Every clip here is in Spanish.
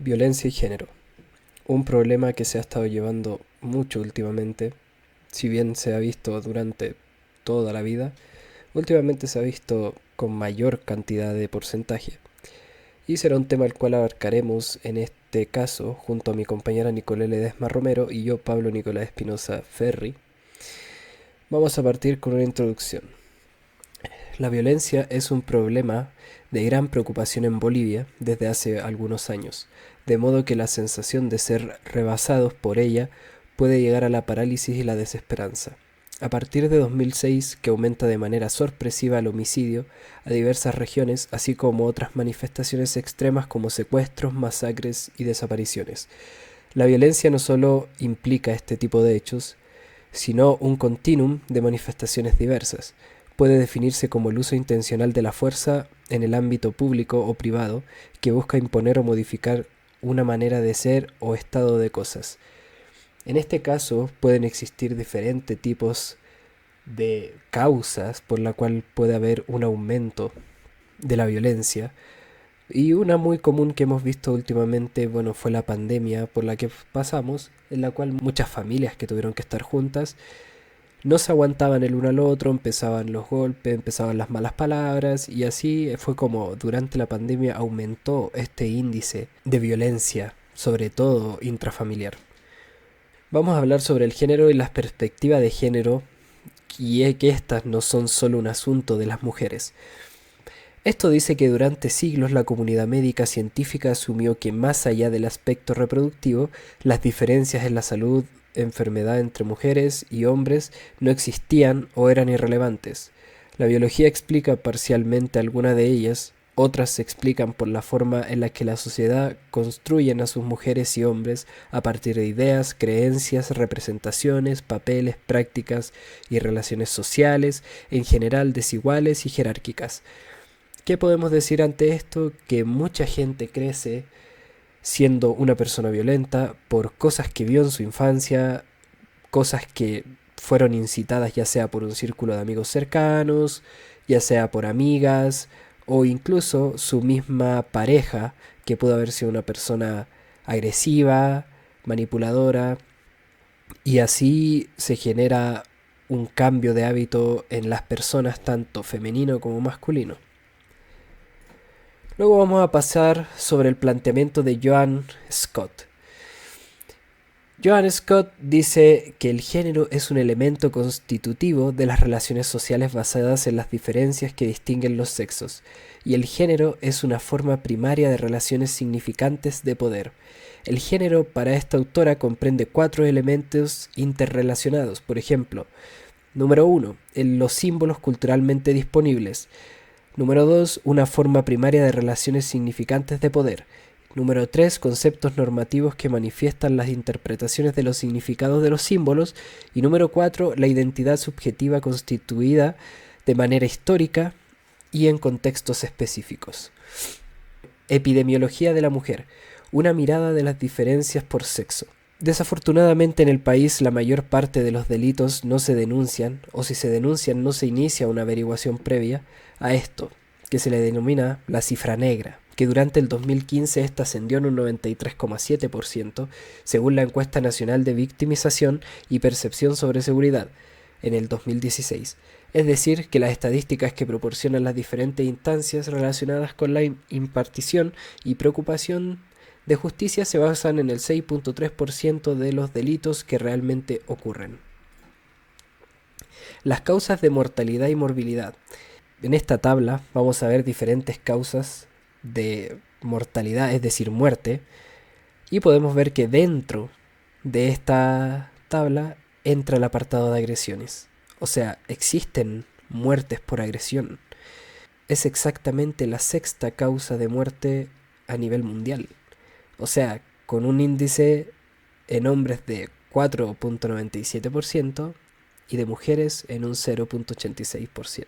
Violencia y género. Un problema que se ha estado llevando mucho últimamente, si bien se ha visto durante toda la vida, últimamente se ha visto con mayor cantidad de porcentaje. Y será un tema el cual abarcaremos en este caso junto a mi compañera Nicolás Ledesma Romero y yo, Pablo Nicolás Espinosa Ferri. Vamos a partir con una introducción. La violencia es un problema de gran preocupación en Bolivia desde hace algunos años, de modo que la sensación de ser rebasados por ella puede llegar a la parálisis y la desesperanza. A partir de 2006, que aumenta de manera sorpresiva el homicidio a diversas regiones, así como otras manifestaciones extremas como secuestros, masacres y desapariciones. La violencia no solo implica este tipo de hechos, sino un continuum de manifestaciones diversas. Puede definirse como el uso intencional de la fuerza en el ámbito público o privado que busca imponer o modificar una manera de ser o estado de cosas. En este caso pueden existir diferentes tipos de causas por la cual puede haber un aumento de la violencia, y una muy común que hemos visto últimamente, bueno, fue la pandemia por la que pasamos, en la cual muchas familias que tuvieron que estar juntas no se aguantaban el uno al otro, empezaban los golpes, empezaban las malas palabras, y así fue como durante la pandemia aumentó este índice de violencia, sobre todo intrafamiliar. Vamos a hablar sobre el género y las perspectivas de género, y es que estas no son solo un asunto de las mujeres. Esto dice que durante siglos la comunidad médica científica asumió que más allá del aspecto reproductivo, las diferencias en la salud, enfermedad entre mujeres y hombres no existían o eran irrelevantes. La biología explica parcialmente algunas de ellas, otras se explican por la forma en la que la sociedad construyen a sus mujeres y hombres a partir de ideas, creencias, representaciones, papeles, prácticas y relaciones sociales, en general desiguales y jerárquicas. ¿Qué podemos decir ante esto? Que mucha gente crece siendo una persona violenta por cosas que vio en su infancia, cosas que fueron incitadas ya sea por un círculo de amigos cercanos, ya sea por amigas o incluso su misma pareja, que pudo haber sido una persona agresiva, manipuladora, y así se genera un cambio de hábito en las personas tanto femenino como masculino. Luego vamos a pasar sobre el planteamiento de Joan Scott. Joan Scott dice que el género es un elemento constitutivo de las relaciones sociales basadas en las diferencias que distinguen los sexos, y el género es una forma primaria de relaciones significantes de poder. El género para esta autora comprende 4 elementos interrelacionados, por ejemplo, número 1, los símbolos culturalmente disponibles. Número 2, una forma primaria de relaciones significantes de poder. Número 3, conceptos normativos que manifiestan las interpretaciones de los significados de los símbolos. Y número 4, la identidad subjetiva constituida de manera histórica y en contextos específicos. Epidemiología de la mujer. Una mirada de las diferencias por sexo. Desafortunadamente en el país la mayor parte de los delitos no se denuncian, o si se denuncian no se inicia una averiguación previa a esto, que se le denomina la cifra negra, que durante el 2015 esta ascendió en un 93,7%, según la encuesta nacional de victimización y percepción sobre seguridad, en el 2016. Es decir, que las estadísticas que proporcionan las diferentes instancias relacionadas con la impartición y preocupación de justicia se basan en el 6,3% de los delitos que realmente ocurren. Las causas de mortalidad y morbilidad. En esta tabla vamos a ver diferentes causas de mortalidad, es decir, muerte, y podemos ver que dentro de esta tabla entra el apartado de agresiones. O sea, existen muertes por agresión. Es exactamente la sexta causa de muerte a nivel mundial. O sea, con un índice en hombres de 4,97% y de mujeres en un 0,86%.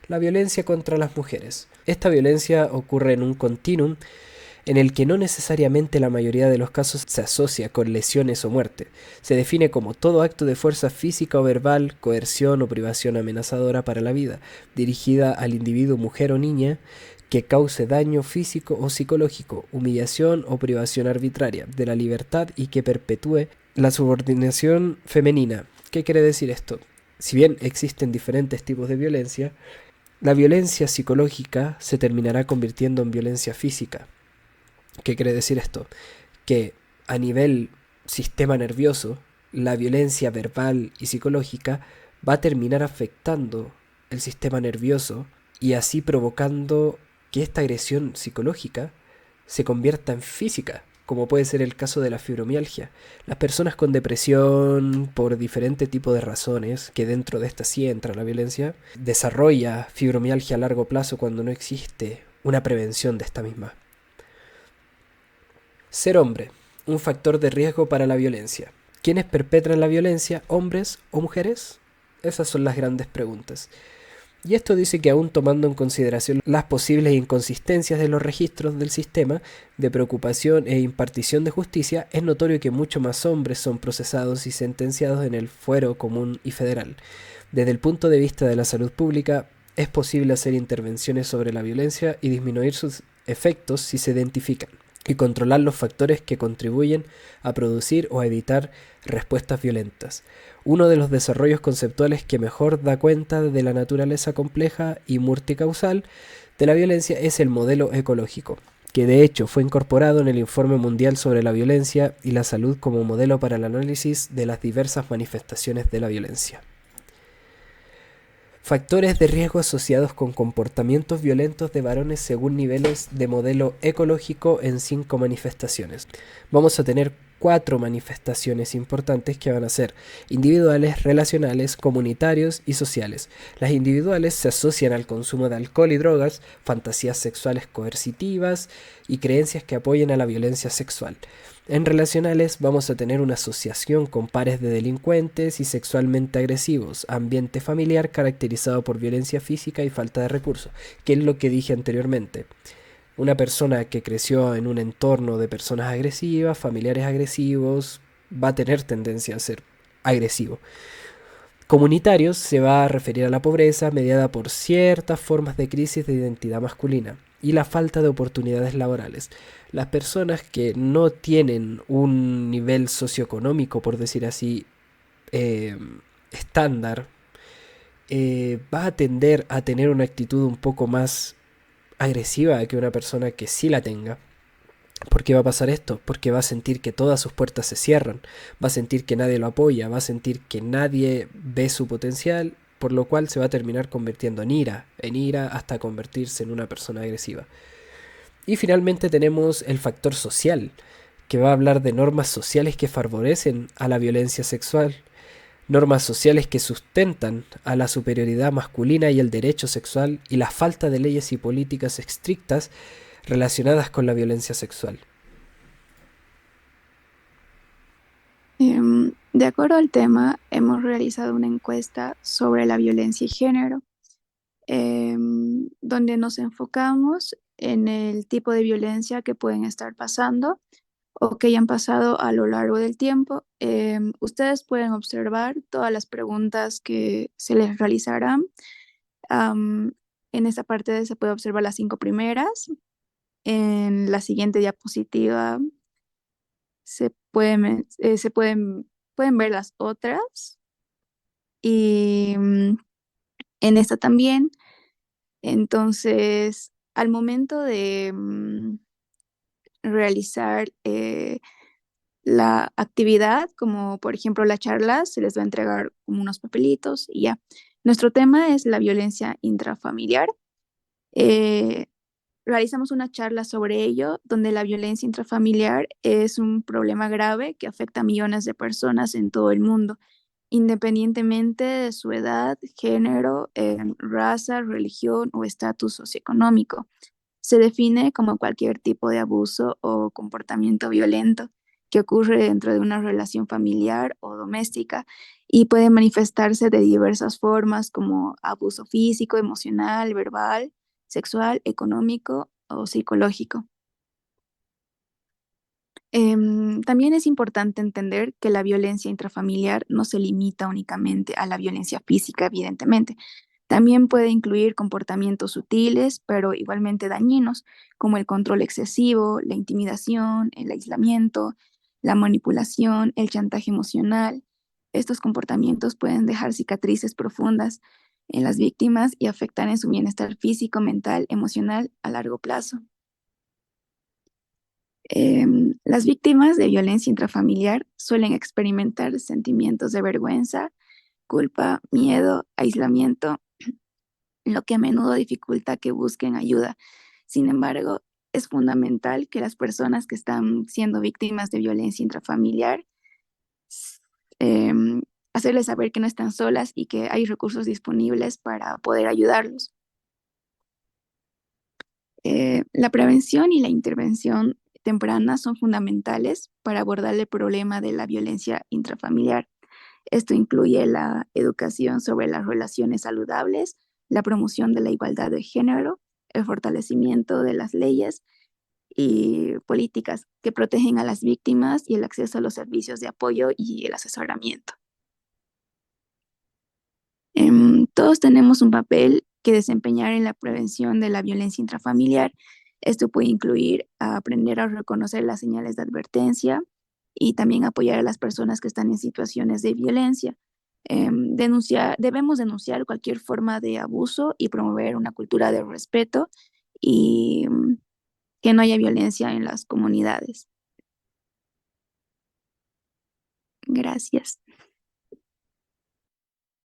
La violencia contra las mujeres. Esta violencia ocurre en un continuum en el que no necesariamente la mayoría de los casos se asocia con lesiones o muerte. Se define como todo acto de fuerza física o verbal, coerción o privación amenazadora para la vida, dirigida al individuo mujer o niña, que cause daño físico o psicológico, humillación o privación arbitraria de la libertad y que perpetúe la subordinación femenina. ¿Qué quiere decir esto? Si bien existen diferentes tipos de violencia, la violencia psicológica se terminará convirtiendo en violencia física. ¿Qué quiere decir esto? Que a nivel sistema nervioso, la violencia verbal y psicológica va a terminar afectando el sistema nervioso y así provocando que esta agresión psicológica se convierta en física, como puede ser el caso de la fibromialgia. Las personas con depresión, por diferente tipo de razones, que dentro de esta sí entra la violencia, desarrolla fibromialgia a largo plazo cuando no existe una prevención de esta misma. Ser hombre, un factor de riesgo para la violencia. ¿Quiénes perpetran la violencia, hombres o mujeres? Esas son las grandes preguntas. Y esto dice que aún tomando en consideración las posibles inconsistencias de los registros del sistema de preocupación e impartición de justicia, es notorio que mucho más hombres son procesados y sentenciados en el fuero común y federal. Desde el punto de vista de la salud pública, es posible hacer intervenciones sobre la violencia y disminuir sus efectos si se identifican, y controlar los factores que contribuyen a producir o a evitar respuestas violentas. Uno de los desarrollos conceptuales que mejor da cuenta de la naturaleza compleja y multicausal de la violencia es el modelo ecológico, que de hecho fue incorporado en el Informe Mundial sobre la Violencia y la Salud como modelo para el análisis de las diversas manifestaciones de la violencia. Factores de riesgo asociados con comportamientos violentos de varones según niveles de modelo ecológico en 5 manifestaciones. Vamos a tener 4 manifestaciones importantes que van a ser individuales, relacionales, comunitarios y sociales. Las individuales se asocian al consumo de alcohol y drogas, fantasías sexuales coercitivas y creencias que apoyen a la violencia sexual. En relacionales vamos a tener una asociación con pares de delincuentes y sexualmente agresivos, ambiente familiar caracterizado por violencia física y falta de recursos, que es lo que dije anteriormente. Una persona que creció en un entorno de personas agresivas, familiares agresivos, va a tener tendencia a ser agresivo. Comunitarios se va a referir a la pobreza mediada por ciertas formas de crisis de identidad masculina y la falta de oportunidades laborales. Las personas que no tienen un nivel socioeconómico, por decir así, eh, estándar, va a tender a tener una actitud un poco más agresiva que una persona que sí la tenga. ¿Por qué va a pasar esto? Porque va a sentir que todas sus puertas se cierran, va a sentir que nadie lo apoya, va a sentir que nadie ve su potencial, por lo cual se va a terminar convirtiendo en ira hasta convertirse en una persona agresiva. Y finalmente tenemos el factor social, que va a hablar de normas sociales que favorecen a la violencia sexual, normas sociales que sustentan a la superioridad masculina y el derecho sexual y la falta de leyes y políticas estrictas relacionadas con la violencia sexual. De acuerdo al tema, hemos realizado una encuesta sobre la violencia y género, donde nos enfocamos en el tipo de violencia que pueden estar pasando o que hayan pasado a lo largo del tiempo. Ustedes pueden observar todas las preguntas que se les realizarán. Am, en esta parte se puede observar las 5 primeras. En la siguiente diapositiva pueden ver las otras y en esta también. Entonces, al momento de realizar la actividad, como por ejemplo la charla, se les va a entregar como unos papelitos y ya. Nuestro tema es la violencia intrafamiliar. Eh, Realizamos una charla sobre ello, donde la violencia intrafamiliar es un problema grave que afecta a millones de personas en todo el mundo, independientemente de su edad, género, raza, religión o estatus socioeconómico. Se define como cualquier tipo de abuso o comportamiento violento que ocurre dentro de una relación familiar o doméstica y puede manifestarse de diversas formas como abuso físico, emocional, verbal, sexual, económico o psicológico. También es importante entender que la violencia intrafamiliar no se limita únicamente a la violencia física, evidentemente. También puede incluir comportamientos sutiles, pero igualmente dañinos, como el control excesivo, la intimidación, el aislamiento, la manipulación, el chantaje emocional. Estos comportamientos pueden dejar cicatrices profundas en las víctimas y afectar en su bienestar físico, mental, emocional a largo plazo. Las víctimas de violencia intrafamiliar suelen experimentar sentimientos de vergüenza, culpa, miedo, aislamiento, lo que a menudo dificulta que busquen ayuda. Sin embargo, es fundamental que las personas que están siendo víctimas de violencia intrafamiliar, s- em, hacerles saber que no están solas y que hay recursos disponibles para poder ayudarlos. La prevención y la intervención temprana son fundamentales para abordar el problema de la violencia intrafamiliar. Esto incluye la educación sobre las relaciones saludables, la promoción de la igualdad de género, el fortalecimiento de las leyes y políticas que protegen a las víctimas y el acceso a los servicios de apoyo y el asesoramiento. Todos tenemos un papel que desempeñar en la prevención de la violencia intrafamiliar. Esto puede incluir a aprender a reconocer las señales de advertencia y también apoyar a las personas que están en situaciones de violencia. Debemos denunciar cualquier forma de abuso y promover una cultura de respeto y que no haya violencia en las comunidades. Gracias.